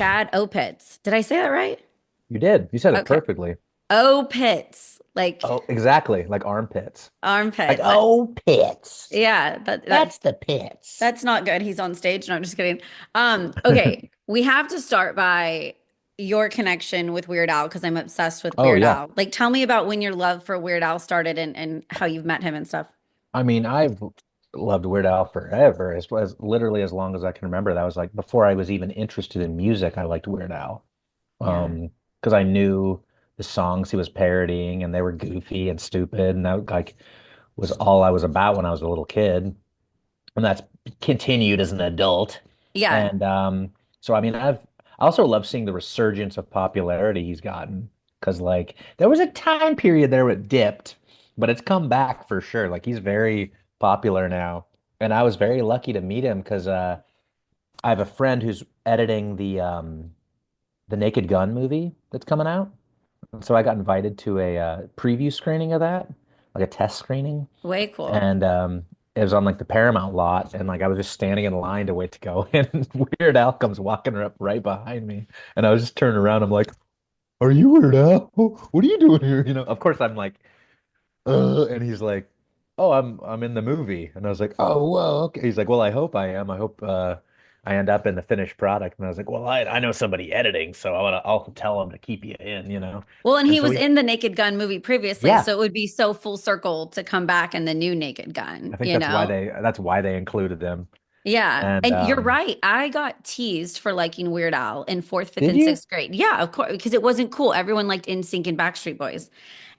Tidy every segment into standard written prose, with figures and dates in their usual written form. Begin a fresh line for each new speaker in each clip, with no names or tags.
Chad Opitz. Did I say that right?
You did. You said it
Okay.
perfectly.
Opitz, like
Oh, exactly. Like armpits. Like,
armpits.
oh, pits.
Yeah,
That's the pits.
that's not good. He's on stage. No, I'm just kidding. Okay, we have to start by your connection with Weird Al because I'm obsessed with
Oh,
Weird
yeah.
Al. Like, tell me about when your love for Weird Al started and how you've met him and stuff.
I mean, I've loved Weird Al forever, as literally as long as I can remember. That was like before I was even interested in music, I liked Weird Al.
Yeah.
Because I knew the songs he was parodying and they were goofy and stupid, and that like was all I was about when I was a little kid. And that's continued as an adult.
Yeah.
And so I mean, I also love seeing the resurgence of popularity he's gotten because like there was a time period there where it dipped, but it's come back for sure. Like he's very popular now, and I was very lucky to meet him because I have a friend who's editing the Naked Gun movie that's coming out. And so I got invited to a preview screening of that, like a test screening,
Way cool.
and it was on like the Paramount lot, and like I was just standing in line to wait to go in. And Weird Al comes walking up right behind me, and I was just turning around. I'm like, "Are you Weird Al? What are you doing here?" You know. Of course, I'm like, and he's like, "Oh, I'm in the movie," and I was like, "Oh, well, okay." He's like, "Well, I hope I am. I hope I end up in the finished product." And I was like, "Well, I know somebody editing, so I'll tell him to keep you in, you know."
Well, and
And
he
so
was
we,
in the Naked Gun movie previously,
yeah,
so it would be so full circle to come back in the new Naked
I
Gun,
think
you know?
that's why they included them.
Yeah.
And
And you're right. I got teased for liking Weird Al in fourth, fifth,
did
and
you?
sixth grade. Yeah, of course, because it wasn't cool. Everyone liked NSYNC and Backstreet Boys.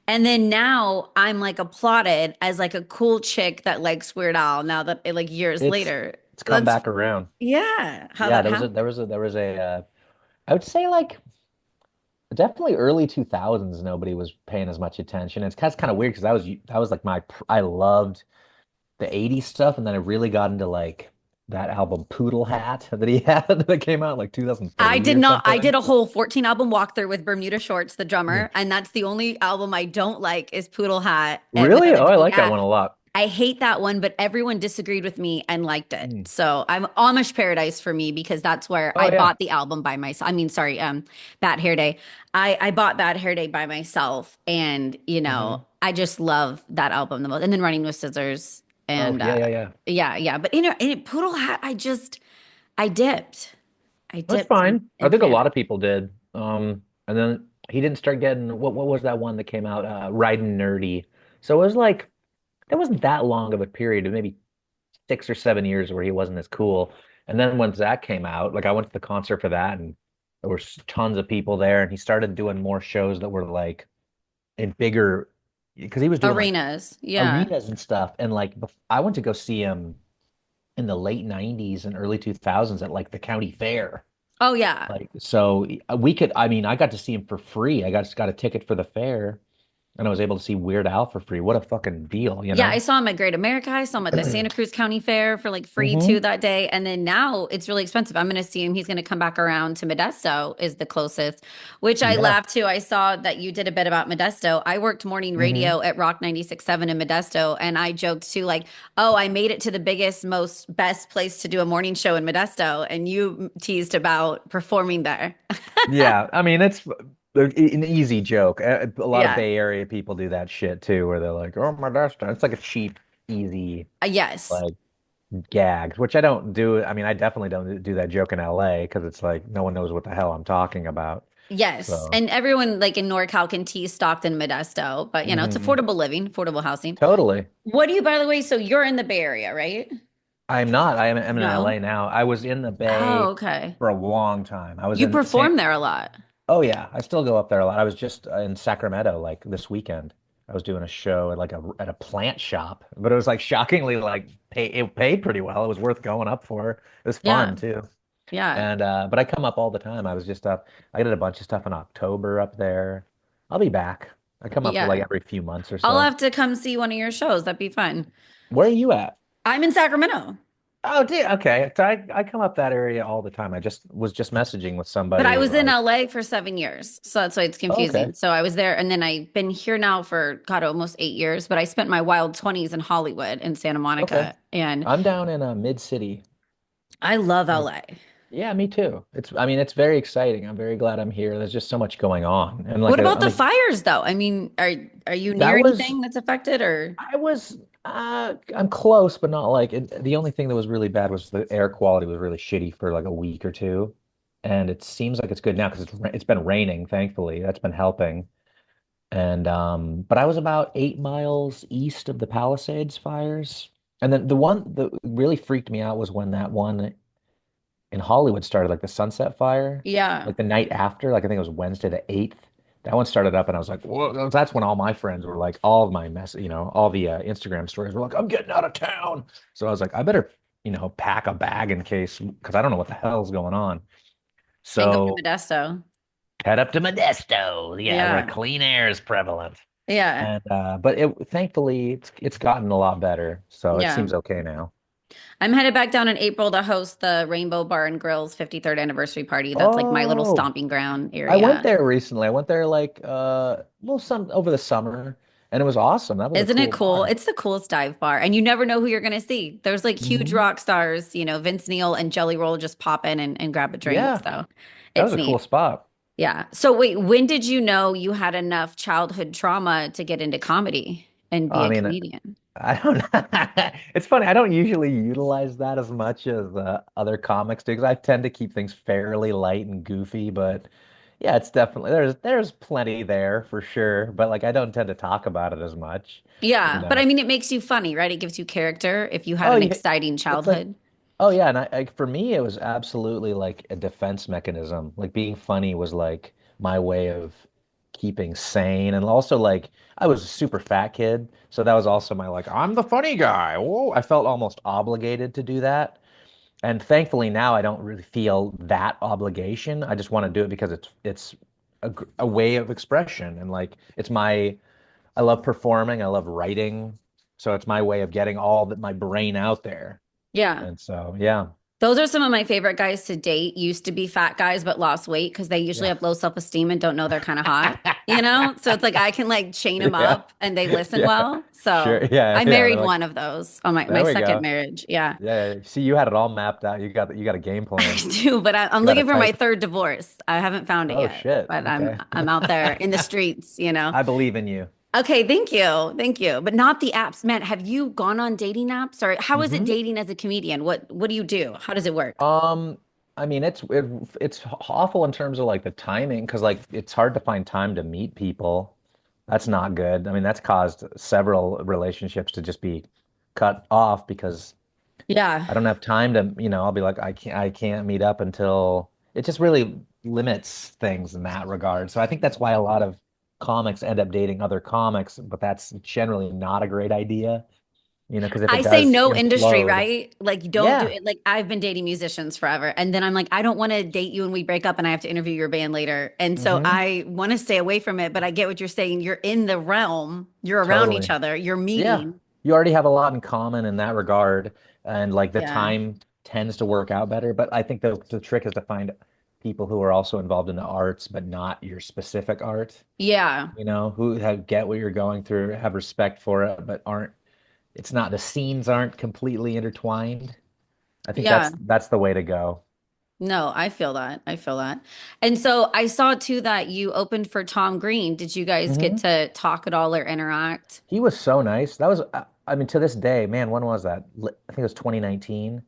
And then now I'm like applauded as like a cool chick that likes Weird Al now that like years
It's
later.
it's come
That's
back around.
yeah, how
Yeah,
that
there was a
happened.
there was a there was a I would say like definitely early 2000s nobody was paying as much attention. It's kind of weird because that was like I loved the 80s stuff, and then I really got into like that album Poodle Hat that he had that came out in like
I
2003
did
or
not. I
something.
did a whole 14 album walkthrough with Bermuda Shorts, the
Mm.
drummer, and that's the only album I don't like is Poodle Hat.
Really? Oh, I like that
Yeah,
one a lot.
I hate that one, but everyone disagreed with me and liked it.
Mm.
So I'm Amish Paradise for me because that's where
Oh
I
yeah.
bought the album by myself. I mean, sorry, Bad Hair Day. I bought Bad Hair Day by myself, and
Hmm.
I just love that album the most. And then Running with Scissors,
Oh
and
yeah, yeah, yeah.
yeah, yeah. But in Poodle Hat, I dipped, I
That's
dipped
fine. I
in
think a
fan.
lot of people did. And then he didn't start getting what was that one that came out? Riding Nerdy. So it was like it wasn't that long of a period, maybe 6 or 7 years where he wasn't as cool. And then once that came out, like I went to the concert for that, and there were tons of people there, and he started doing more shows that were like in bigger because he was doing like
Arenas, yeah.
arenas and stuff. And like I went to go see him in the late 90s and early 2000s at like the county fair.
Oh yeah.
Like, so we could, I mean, I got to see him for free. I got a ticket for the fair, and I was able to see Weird Al for free. What a fucking deal, you
Yeah, I
know?
saw him at Great America. I saw him at the Santa Cruz County Fair for like free too
Hmm.
that day. And then now it's really expensive. I'm going to see him. He's going to come back around to Modesto is the closest, which I
Yeah.
laughed too. I saw that you did a bit about Modesto. I worked morning
Hmm.
radio at Rock 96.7 in Modesto. And I joked too, like, oh, I made it to the biggest, most best place to do a morning show in Modesto. And you teased about performing there.
Yeah. I mean, it's an easy joke. A lot of
Yeah.
Bay Area people do that shit too, where they're like, "Oh my gosh," it's like a cheap, easy
Yes.
like gag, which I don't do. I mean, I definitely don't do that joke in LA because it's like no one knows what the hell I'm talking about.
Yes.
So,
And everyone like in NorCal can tease Stockton, Modesto, but it's
mhm.
affordable living, affordable housing.
Totally.
What do you, by the way, so you're in the Bay Area, right?
I'm not. I'm in
No.
LA now. I was in the
Oh,
Bay
okay.
for a long time. I was
You
in San.
perform there a lot.
Oh yeah, I still go up there a lot. I was just in Sacramento like this weekend. I was doing a show at like a plant shop, but it was like shockingly like it paid pretty well. It was worth going up for. It was
Yeah.
fun too.
Yeah.
And but I come up all the time. I was just up. I did a bunch of stuff in October up there. I'll be back. I come up like
Yeah.
every few months or
I'll
so.
have to come see one of your shows. That'd be fun.
Where are you at?
I'm in Sacramento,
Oh, dear. Okay. So I come up that area all the time. I just was just messaging with
but I
somebody
was in
like,
LA for 7 years. So that's why it's
oh, okay.
confusing. So I was there and then I've been here now for God, almost 8 years, but I spent my wild 20s in Hollywood in Santa
Okay.
Monica. And
I'm down in a mid city.
I love
Yeah.
LA.
Yeah, me too. I mean, it's very exciting. I'm very glad I'm here. There's just so much going on. And
What
like,
about
I'm
the
a,
fires though? I mean, are you near
that was,
anything that's affected or?
I was, I'm close, but not like the only thing that was really bad was the air quality was really shitty for like a week or two. And it seems like it's good now because it's been raining, thankfully. That's been helping. And but I was about 8 miles east of the Palisades fires. And then the one that really freaked me out was when that one in Hollywood started, like the Sunset Fire,
Yeah.
like the night after, like I think it was Wednesday the 8th. That one started up, and I was like, whoa, that's when all my friends were like, all of my all the Instagram stories were like, I'm getting out of town. So I was like, I better, pack a bag in case, because I don't know what the hell's going on.
And go to
So
Modesto.
head up to Modesto, yeah, where
Yeah.
clean air is prevalent.
Yeah.
And but thankfully it's gotten a lot better, so it
Yeah.
seems okay now.
I'm headed back down in April to host the Rainbow Bar and Grill's 53rd anniversary party. That's like my little
Oh,
stomping ground
I went
area.
there recently. I went there like well some over the summer and it was awesome. That was a
Isn't it
cool
cool?
bar.
It's the coolest dive bar. And you never know who you're going to see. There's like huge
Hmm.
rock stars, Vince Neil and Jelly Roll just pop in and grab a drink.
Yeah,
So
that was
it's
a cool
neat.
spot.
Yeah. So wait, when did you know you had enough childhood trauma to get into comedy and be
I
a
mean,
comedian?
I don't know. It's funny. I don't usually utilize that as much as other comics do because I tend to keep things fairly light and goofy. But yeah, it's definitely there's plenty there for sure. But like I don't tend to talk about it as much, you
Yeah. But I
know.
mean, it makes you funny, right? It gives you character if you had
Oh
an
yeah,
exciting
it's like
childhood.
oh yeah, and for me it was absolutely like a defense mechanism. Like being funny was like my way of keeping sane, and also like I was a super fat kid, so that was also my like I'm the funny guy. Whoa, I felt almost obligated to do that. And thankfully now I don't really feel that obligation. I just want to do it because it's a way of expression and like it's my I love performing, I love writing, so it's my way of getting all that my brain out there.
Yeah.
And so, yeah,
Those are some of my favorite guys to date. Used to be fat guys, but lost weight because they usually
yeah,
have low self-esteem and don't know they're kind of hot. So it's like I can like chain them
yeah,
up and they listen
yeah,
well.
sure,
So
yeah,
I
yeah. They're
married
like,
one of those on my
there we
second
go.
marriage. Yeah.
Yeah, yeah. See, you had it all mapped out. You got a game
I
plan.
do, but I'm
You got a
looking for my
type.
third divorce. I haven't found it
Oh
yet,
shit.
but I'm
Okay.
I'm out there in the streets.
I believe in you.
Okay, thank you. Thank you. But not the apps. Man, have you gone on dating apps or how is it
Hmm.
dating as a comedian? What do you do? How does it work?
Um, I mean, it's awful in terms of like the timing because like it's hard to find time to meet people. That's not good. I mean, that's caused several relationships to just be cut off because
Yeah.
I don't have time to, I'll be like, I can't meet up until it just really limits things in that regard. So I think that's why a lot of comics end up dating other comics, but that's generally not a great idea, because if
I
it
say
does
no industry,
implode,
right? Like you don't do
yeah,
it. Like I've been dating musicians forever. And then I'm like, I don't want to date you and we break up and I have to interview your band later. And so
hmm
I want to stay away from it, but I get what you're saying. You're in the realm, you're around each
totally.
other, you're
Yeah.
meeting.
You already have a lot in common in that regard, and like the
Yeah.
time tends to work out better. But I think the trick is to find people who are also involved in the arts, but not your specific art.
Yeah.
Who get what you're going through, have respect for it, but it's not, the scenes aren't completely intertwined. I think
Yeah.
that's the way to go.
No, I feel that. I feel that. And so I saw too that you opened for Tom Green. Did you guys get
Hmm.
to talk at all or interact?
He was so nice. That was, I mean, to this day, man, when was that? I think it was 2019.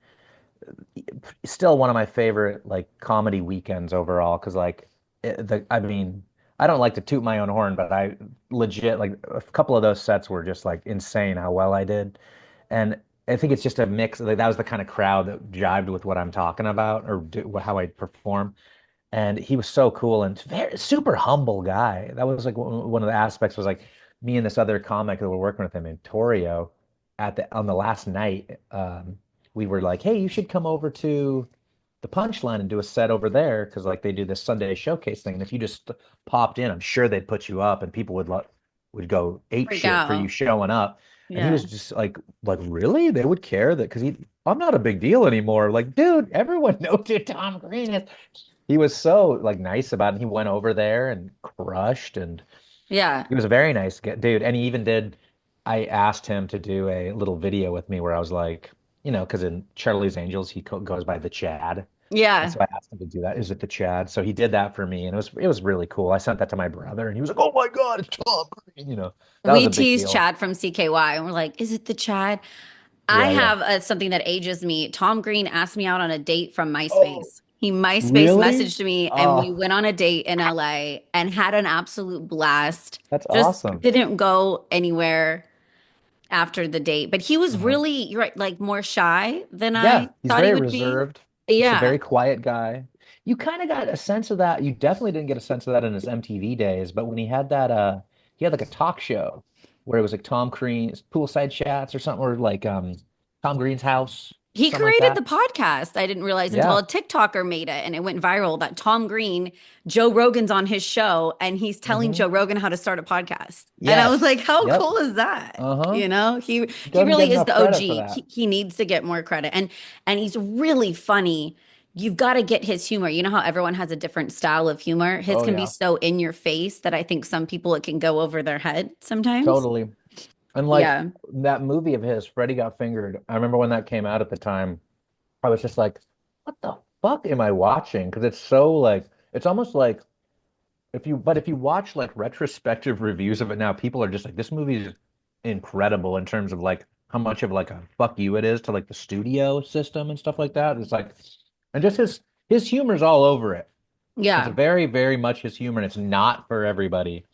Still one of my favorite like comedy weekends overall because like I mean I don't like to toot my own horn but I legit like a couple of those sets were just like insane how well I did and I think it's just a mix like that was the kind of crowd that jived with what I'm talking about or how I perform and he was so cool and very super humble guy. That was like one of the aspects was like me and this other comic that were working with him in Torio on the last night. We were like, hey, you should come over to the Punchline and do a set over there because like they do this Sunday showcase thing. And if you just popped in, I'm sure they'd put you up and people would go ape
Freak
shit for you
out.
showing up. And he
Yeah.
was just like really? They would care that because I'm not a big deal anymore. Like, dude, everyone knows who Tom Green is. He was so like nice about it. He went over there and crushed, and
Yeah.
he was a very nice dude. And he even did. I asked him to do a little video with me where I was like, because in Charlie's Angels he goes by the Chad, and
Yeah.
so I asked him to do that. Is it the Chad? So he did that for me, and it was really cool. I sent that to my brother, and he was like, "Oh my God, it's Tom Green!" That was
We
a big
tease
deal.
Chad from CKY and we're like, is it the Chad? I
Yeah, yeah.
have something that ages me. Tom Green asked me out on a date from
Oh,
MySpace. He MySpace
really?
messaged me and we
Oh,
went on a date in LA and had an absolute blast.
that's
Just
awesome.
didn't go anywhere after the date, but he was
Uh-huh.
really, you're right, like more shy than
Yeah,
I
he's
thought he
very
would be.
reserved. He's a
Yeah.
very quiet guy. You kind of got a sense of that. You definitely didn't get a sense of that in his MTV days, but when he had that he had like a talk show where it was like Tom Green's poolside chats or something, or like Tom Green's house,
He
something like
created the
that.
podcast. I didn't realize until
Yeah.
a TikToker made it and it went viral that Tom Green, Joe Rogan's on his show and he's telling
Hmm.
Joe Rogan how to start a podcast. And I was
Yes.
like, how
Yep.
cool is that?
Uh-huh. He
He
doesn't get
really is
enough
the
credit for
OG.
that.
He needs to get more credit. And he's really funny. You've got to get his humor. You know how everyone has a different style of humor? His
Oh
can be
yeah,
so in your face that I think some people it can go over their head sometimes.
totally. And like
Yeah.
that movie of his, Freddie Got Fingered. I remember when that came out at the time. I was just like, what the fuck am I watching? Because it's so like it's almost like if you watch like retrospective reviews of it now, people are just like, this movie is incredible in terms of like how much of like a fuck you it is to like the studio system and stuff like that. It's like, and just his humor's all over it. It's
Yeah.
very, very much his humor, and it's not for everybody.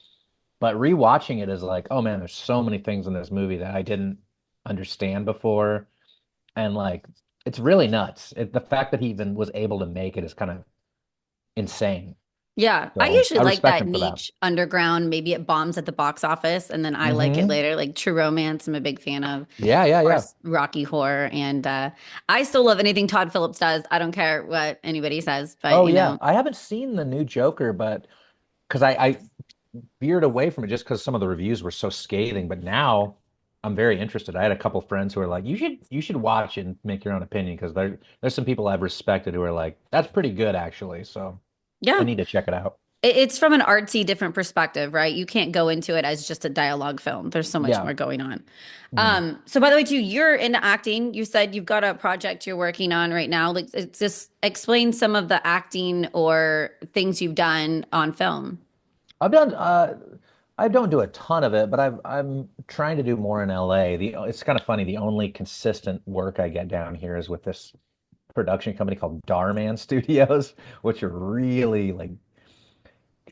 But rewatching it is like, oh man, there's so many things in this movie that I didn't understand before. And like, it's really nuts. The fact that he even was able to make it is kind of insane.
Yeah, I
So
usually
I
like
respect
that
him for that.
niche underground. Maybe it bombs at the box office, and then I like it
Hmm.
later. Like True Romance, I'm a big fan of.
Yeah, yeah,
Of
yeah.
course, Rocky Horror, and I still love anything Todd Phillips does. I don't care what anybody says, but
Oh yeah. I haven't seen the new Joker, but because I veered away from it just because some of the reviews were so scathing. But now I'm very interested. I had a couple friends who are like, you should watch it and make your own opinion because there's some people I've respected who are like, that's pretty good actually. So I
yeah,
need to check it out.
it's from an artsy, different perspective, right? You can't go into it as just a dialogue film. There's so much
Yeah.
more going on.
Mhm.
So by the way, too, you're into acting. You said you've got a project you're working on right now. Like, just explain some of the acting or things you've done on film.
I've done I don't do a ton of it, but I'm trying to do more in LA. It's kind of funny. The only consistent work I get down here is with this production company called Darman Studios, which are really like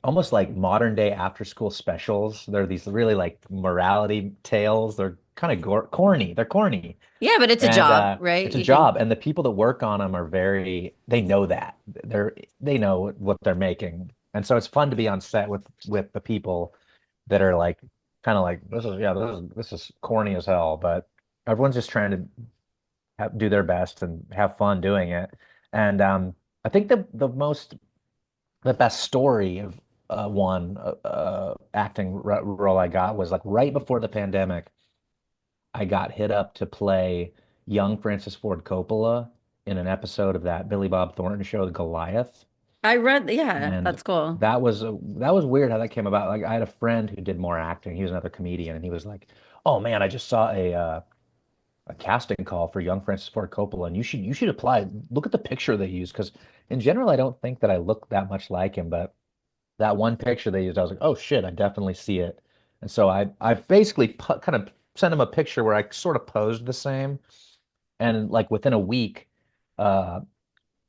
almost like modern day after school specials. They're these really like morality tales. They're kind of corny. They're corny.
Yeah, but it's a
And
job, right?
it's a
You can.
job. And the people that work on them are they know that. They know what they're making. And so it's fun to be on set with the people that are like kind of like this is corny as hell, but everyone's just trying to do their best and have fun doing it. And I think the best story of one acting role I got was like right before the pandemic. I got hit up to play young Francis Ford Coppola in an episode of that Billy Bob Thornton show, Goliath.
I read, yeah,
And
that's cool.
that was weird how that came about. Like I had a friend who did more acting. He was another comedian, and he was like, "Oh man, I just saw a casting call for young Francis Ford Coppola, and you should apply. Look at the picture they used, because in general, I don't think that I look that much like him, but that one picture they used, I was like, oh shit, I definitely see it. And so I basically kind of sent him a picture where I sort of posed the same, and like within a week, uh,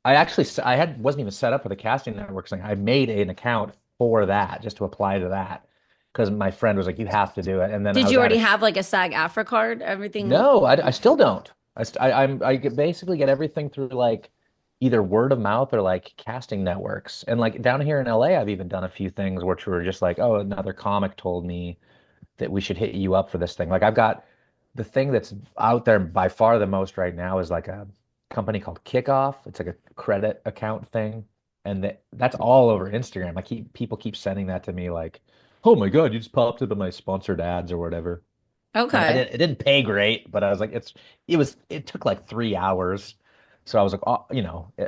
I had wasn't even set up for the casting network thing. I made an account for that just to apply to that because my friend was like, you have to do it, and then I
Did
was
you
at
already
a
have like a SAG-AFTRA card? Everything?
no, I still don't. Basically get everything through like either word of mouth or like casting networks. And like down here in LA, I've even done a few things which were just like, oh, another comic told me that we should hit you up for this thing. Like I've got the thing that's out there by far the most right now is like a company called Kickoff. It's like a credit account thing. And that's all over Instagram. People keep sending that to me like, oh my God, you just popped up in my sponsored ads or whatever. And
Okay.
it didn't pay great, but I was like, it took like 3 hours. So I was like, oh,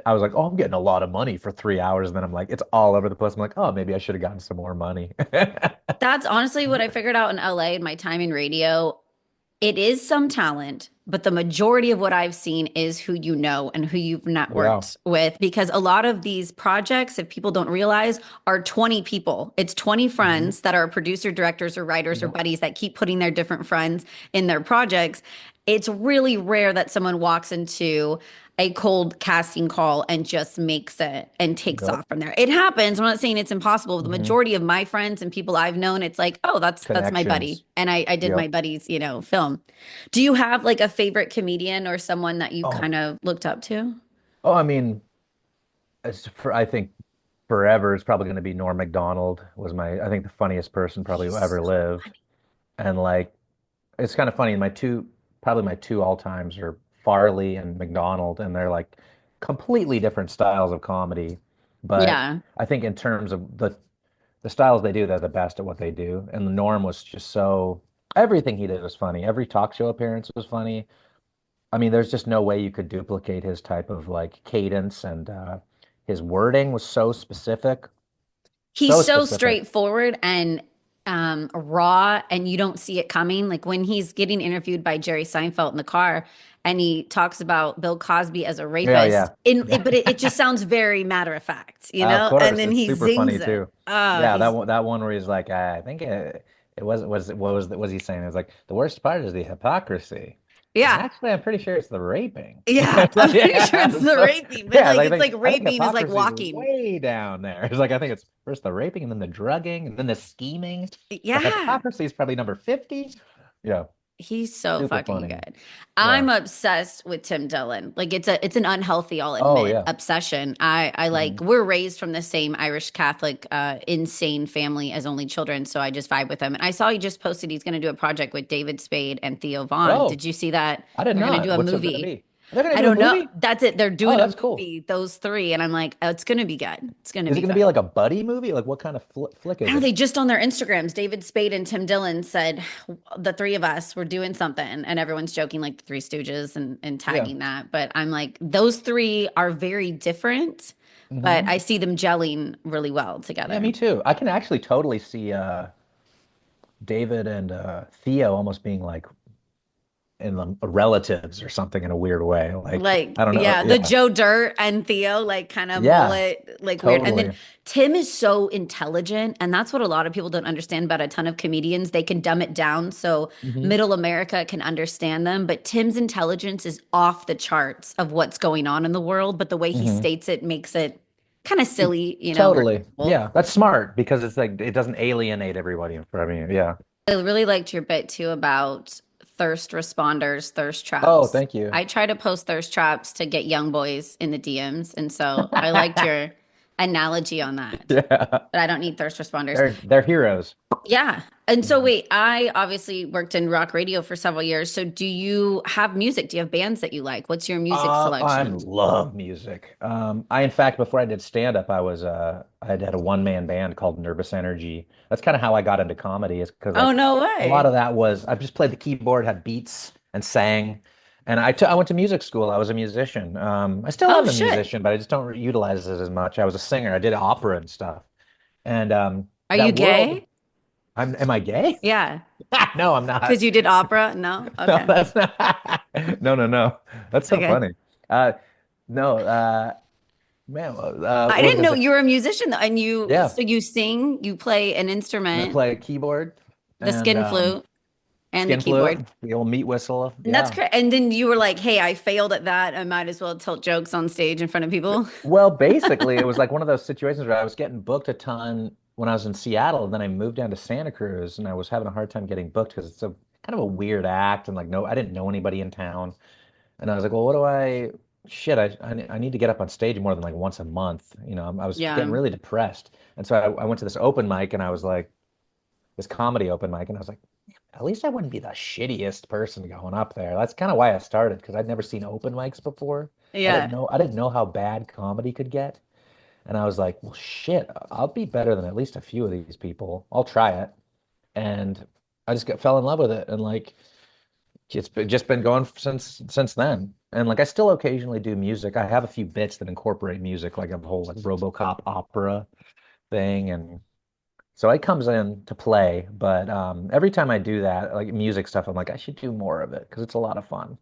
I was like, oh, I'm getting a lot of money for 3 hours. And then I'm like, it's all over the place. I'm like, oh, maybe I should have gotten some more money.
That's honestly what I figured out in LA in my time in radio. It is some talent, but the majority of what I've seen is who you know and who you've
Yeah.
networked with. Because a lot of these projects, if people don't realize, are 20 people. It's 20
Hmm.
friends that are producer, directors, or writers or
Yep.
buddies that keep putting their different friends in their projects. It's really rare that someone walks into a cold casting call and just makes it and takes
Yep.
off from there. It happens. I'm not saying it's impossible. The
Hmm.
majority of my friends and people I've known, it's like, oh, that's my buddy.
Connections.
And I did my
Yep.
buddy's, film. Do you have like a favorite comedian or someone that you
Oh,
kind of looked up to?
oh, I mean, I think forever is probably going to be Norm Macdonald was I think the funniest person probably who
He's
ever
so
lived.
funny.
And like, it's kind of funny. Probably my two all times are Farley and McDonald, and they're like completely different styles of comedy. But
Yeah.
I think in terms of the styles they do, they're the best at what they do. And the Norm was just everything he did was funny. Every talk show appearance was funny. I mean, there's just no way you could duplicate his type of like cadence and his wording was so specific,
He's
so
so
specific.
straightforward and raw, and you don't see it coming. Like when he's getting interviewed by Jerry Seinfeld in the car, and he talks about Bill Cosby as a
Yeah,
rapist,
yeah.
but it just sounds very matter of fact,
Of
And
course,
then
it's
he
super funny
zings it.
too.
Oh,
Yeah,
he's
that one where he's like, I think it was what was he saying? It was like the worst part is the hypocrisy, and
yeah.
actually, I'm pretty sure it's the raping.
Yeah,
It's like,
I'm pretty sure
yeah,
it's the
so
raping, but
yeah,
like it's
like
like
I think
raping is like
hypocrisy is
walking.
way down there. It's like I think it's first the raping and then the drugging and then the scheming. The
Yeah.
hypocrisy is probably number 50. Yeah,
He's so
super
fucking
funny.
good.
Yeah.
I'm obsessed with Tim Dillon. Like it's an unhealthy, I'll
Oh
admit,
yeah.
obsession. I like
Mhm.
we're raised from the same Irish Catholic insane family as only children, so I just vibe with him. And I saw he just posted he's going to do a project with David Spade and Theo Vaughn.
Oh,
Did you see that?
I did
They're going to do
not.
a
What's it gonna
movie.
be? They're gonna
I
do a
don't know.
movie?
That's it. They're
Oh,
doing a
that's cool.
movie, those three, and I'm like, oh, it's going to be good. It's going to
Is it
be
going to
fun.
be like a buddy movie? Like what kind of flick
I
is
know
it?
they just on their Instagrams, David Spade and Tim Dillon said the three of us were doing something, and everyone's joking like the Three Stooges and
Yeah.
tagging that. But I'm like, those three are very different, but
Hmm.
I see them gelling really well
Yeah,
together.
me too. I can actually totally see David and Theo almost being like in the relatives or something in a weird way. Like
Like,
I don't know.
yeah, the
Yeah.
Joe Dirt and Theo, like kind of
Yeah,
mullet, like weird. And then
totally.
Tim is so intelligent. And that's what a lot of people don't understand about a ton of comedians. They can dumb it down so
Hmm.
middle America can understand them. But Tim's intelligence is off the charts of what's going on in the world. But the way he
Hmm.
states it makes it kind of silly, or
Totally.
cool.
Yeah, that's smart because it's like it doesn't alienate everybody in front of you. Yeah.
I really liked your bit too about thirst responders, thirst
Oh,
traps.
thank you.
I try to post thirst traps to get young boys in the DMs. And so I liked your analogy on that.
Yeah.
But I don't need thirst responders.
They're heroes.
Yeah. And so
Mhm.
wait, I obviously worked in rock radio for several years. So do you have music? Do you have bands that you like? What's your music
I
selection?
love music. In fact, before I did stand up, I had a one-man band called Nervous Energy. That's kind of how I got into comedy, is because
Oh,
like
no
a lot
way.
of that was I just played the keyboard, had beats, and sang. And I went to music school. I was a musician. I still
Oh
am a
shit.
musician, but I just don't utilize it as much. I was a singer. I did opera and stuff. And
Are you
that world,
gay?
am I gay?
Yeah.
No, I'm
Because
not.
you did opera? No?
No,
Okay.
that's not. No, no, no. That's so
Okay.
funny. No, man,
I
what was I
didn't
gonna
know
say?
you were a musician though. And
Yeah,
so you sing, you play an
and I
instrument,
play keyboard
the
and
skin flute and the
skin
keyboard.
flute, the old meat whistle.
And that's
Yeah.
correct. And then you were like, hey, I failed at that. I might as well tell jokes on stage in front of people.
Well, basically, it was like one of those situations where I was getting booked a ton when I was in Seattle, and then I moved down to Santa Cruz, and I was having a hard time getting booked because it's a kind of a weird act, and like no, I didn't know anybody in town, and I was like, well, what do I? Shit, I need to get up on stage more than like once a month. I was getting
Yeah.
really depressed, and so I went to this open mic, and I was like, this comedy open mic, and I was like, at least I wouldn't be the shittiest person going up there. That's kind of why I started because I'd never seen open mics before.
Yeah.
I didn't know how bad comedy could get. And I was like, well, shit, I'll be better than at least a few of these people. I'll try it. And I just fell in love with it. And like, just been going since then. And like, I still occasionally do music. I have a few bits that incorporate music, like a whole like RoboCop opera thing. And So it comes in to play, but every time I do that, like music stuff, I'm like, I should do more of it because it's a lot of fun.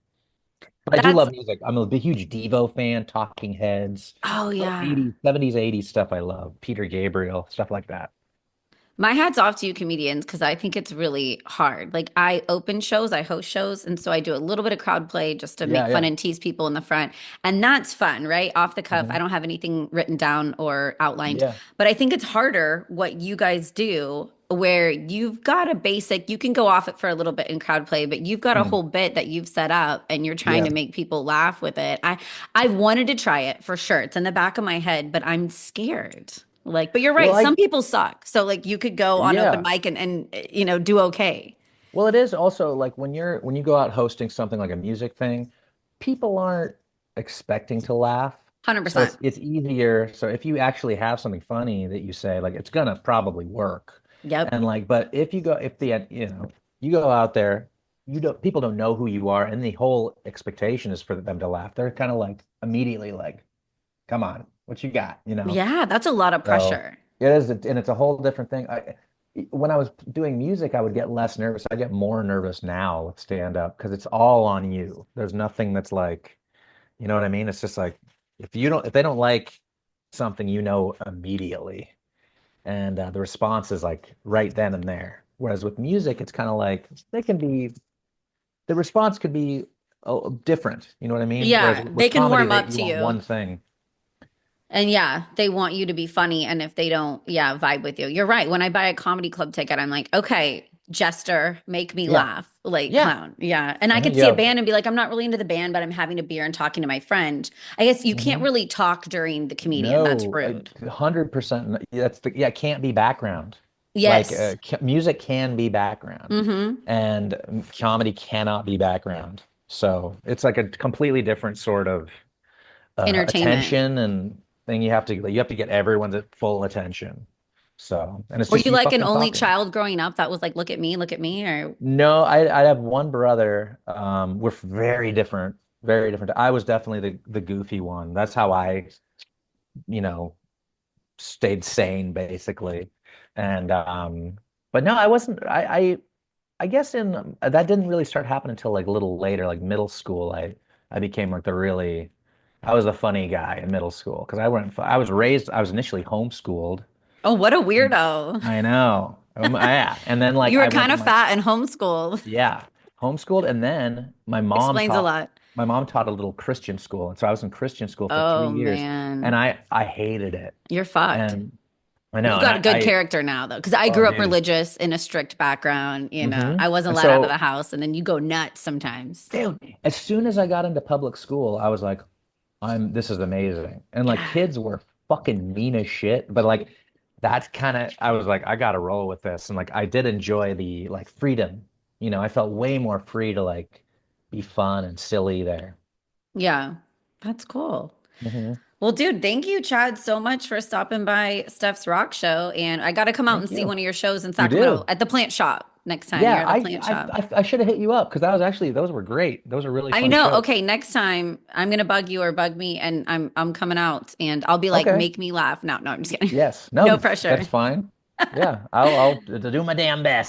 But I do
That's,
love music. I'm a big, huge Devo fan, Talking Heads,
oh yeah.
80s, 70s, 80s stuff I love. Peter Gabriel, stuff like that.
My hat's off to you comedians because I think it's really hard. Like I open shows, I host shows, and so I do a little bit of crowd play just to
Yeah,
make fun
yeah.
and tease people in the front. And that's fun, right? Off the cuff. I
Hmm.
don't have anything written down or outlined.
Yeah.
But I think it's harder what you guys do where you've got a basic, you can go off it for a little bit in crowd play, but you've got a
Mm.
whole bit that you've set up and you're trying
Yeah.
to make people laugh with it. I've wanted to try it for sure. It's in the back of my head, but I'm scared. Like, but you're
Well,
right. Some people suck. So like you could go on open
yeah.
mic and do okay.
Well, it is also like when you go out hosting something like a music thing, people aren't expecting to laugh. So
100%.
it's easier. So if you actually have something funny that you say, like it's gonna probably work.
Yep.
And like, but if the you go out there, you don't people don't know who you are, and the whole expectation is for them to laugh. They're kind of like immediately like, come on, what you got, you know?
Yeah, that's a lot of
So
pressure.
it is, and it's a whole different thing. When I was doing music, I would get less nervous. I get more nervous now with stand up because it's all on you. There's nothing that's like, you know what I mean? It's just like if they don't like something, you know immediately, and the response is like right then and there. Whereas with music, it's kind of like the response could be different. You know what I mean? Whereas
Yeah, they
with
can
comedy,
warm
they
up
you
to
want
you.
one thing.
And yeah, they want you to be funny. And if they don't, yeah, vibe with you. You're right. When I buy a comedy club ticket, I'm like, okay, jester, make me
Yeah,
laugh, like
yeah.
clown. Yeah. And I could
You
see a
have
band and be like, I'm not really into the band, but I'm having a beer and talking to my friend. I guess you can't
mhm.
really talk during the comedian. That's
No,
rude.
100%. Yeah, it can't be background. Like
Yes.
music can be background,
Mm-hmm.
and comedy cannot be background. So it's like a completely different sort of
Entertainment.
attention and thing. You have to get everyone's full attention. So, and it's
Were
just
you
you
like an
fucking
only
talking.
child growing up that was like, look at me, or
No, I have one brother. We're very different, very different. I was definitely the goofy one. That's how I, you know, stayed sane basically. And but no, I wasn't I guess in that didn't really start happening until like a little later, like middle school. I became like the really I was the funny guy in middle school because I was initially homeschooled.
oh, what a weirdo.
I know. Yeah. And then like
You were
I went
kind
to
of
my
fat and homeschooled.
yeah, homeschooled and then
Explains a lot.
my mom taught a little Christian school. And so I was in Christian school for three
Oh
years and
man,
I hated it.
you're fucked.
And I
You've
know, and
got a good character now, though, because I
oh,
grew up
dude.
religious in a strict background.
Hmm.
I wasn't
And
let out of the
so,
house, and then you go nuts sometimes.
dude, as soon as I got into public school, I was like, this is amazing. And like
Yeah,
kids were fucking mean as shit, but like that's kind of, I was like, I gotta roll with this. And like I did enjoy the like freedom. I felt way more free to like be fun and silly there.
yeah, that's cool.
Hmm.
Well, dude, thank you, Chad, so much for stopping by Steph's Rock Show, and I got to come out and
Thank
see
you.
one of your shows in
You
Sacramento
do.
at the Plant Shop next time. You're
Yeah,
at the Plant Shop.
I should have hit you up because that was actually those were great. Those are really
I
funny
know.
shows.
Okay, next time I'm gonna bug you or bug me, and I'm coming out, and I'll be like,
Okay.
make me laugh. No, no, I'm just kidding.
Yes.
No
No,
pressure.
that's fine. Yeah, I'll do my damn best.